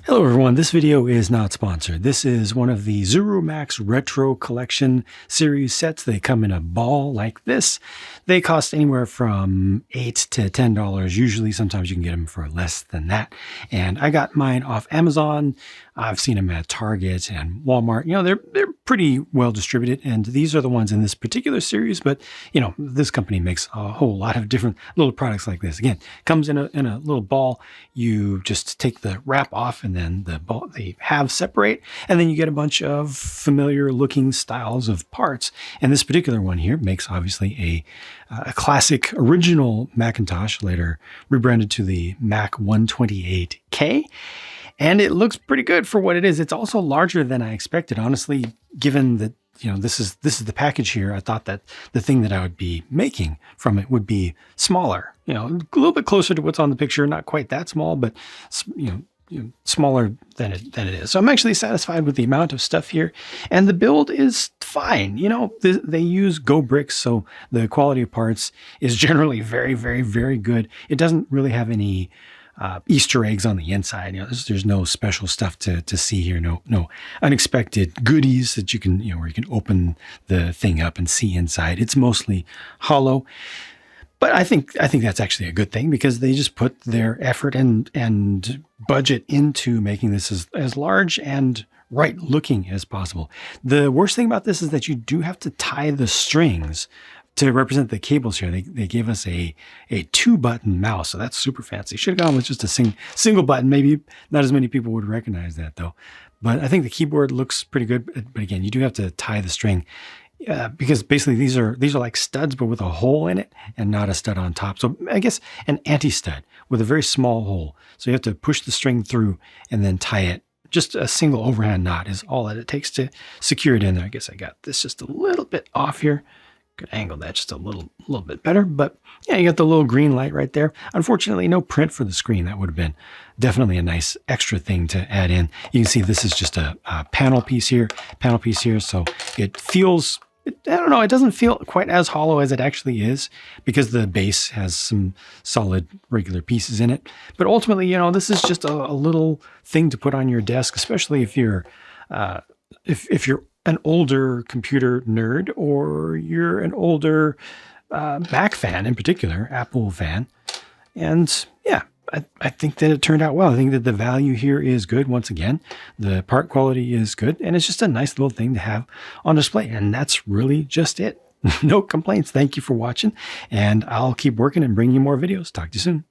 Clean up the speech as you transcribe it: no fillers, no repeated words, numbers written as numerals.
Hello everyone, this video is not sponsored. This is one of the Zuru MAX Retro Collection series sets. They come in a ball like this. They cost anywhere from $8 to $10 usually. Sometimes you can get them for less than that. And I got mine off Amazon. I've seen them at Target and Walmart. You know, they're pretty well distributed, and these are the ones in this particular series, but you know, this company makes a whole lot of different little products like this. Again, comes in a little ball. You just take the wrap off and then the halves separate, and then you get a bunch of familiar looking styles of parts. And this particular one here makes obviously a classic original Macintosh, later rebranded to the Mac 128K. And it looks pretty good for what it is. It's also larger than I expected, honestly, given that, you know, this is the package here. I thought that the thing that I would be making from it would be smaller, you know, a little bit closer to what's on the picture, not quite that small, but you know, smaller than it is. So I'm actually satisfied with the amount of stuff here, and the build is fine. You know, they use Go bricks, so the quality of parts is generally very, very, very good. It doesn't really have any Easter eggs on the inside. You know, there's no special stuff to see here. No unexpected goodies that you can, you know, where you can open the thing up and see inside. It's mostly hollow. But I think that's actually a good thing, because they just put their effort and budget into making this as large and right looking as possible. The worst thing about this is that you do have to tie the strings to represent the cables here. They gave us a 2-button mouse, so that's super fancy. Should have gone with just a single button. Maybe not as many people would recognize that though. But I think the keyboard looks pretty good. But again, you do have to tie the string. Because basically these are like studs, but with a hole in it and not a stud on top. So I guess an anti-stud with a very small hole. So you have to push the string through and then tie it. Just a single overhand knot is all that it takes to secure it in there. I guess I got this just a little bit off here. Could angle that just a little bit better, but yeah, you got the little green light right there. Unfortunately, no print for the screen. That would have been definitely a nice extra thing to add in. You can see this is just a panel piece here, so it feels, I don't know, it doesn't feel quite as hollow as it actually is, because the base has some solid regular pieces in it. But ultimately, you know, this is just a little thing to put on your desk, especially if you're if you're an older computer nerd, or you're an older Mac fan in particular, Apple fan. And yeah, I think that it turned out well. I think that the value here is good. Once again, the part quality is good, and it's just a nice little thing to have on display. And that's really just it. No complaints. Thank you for watching, and I'll keep working and bring you more videos. Talk to you soon.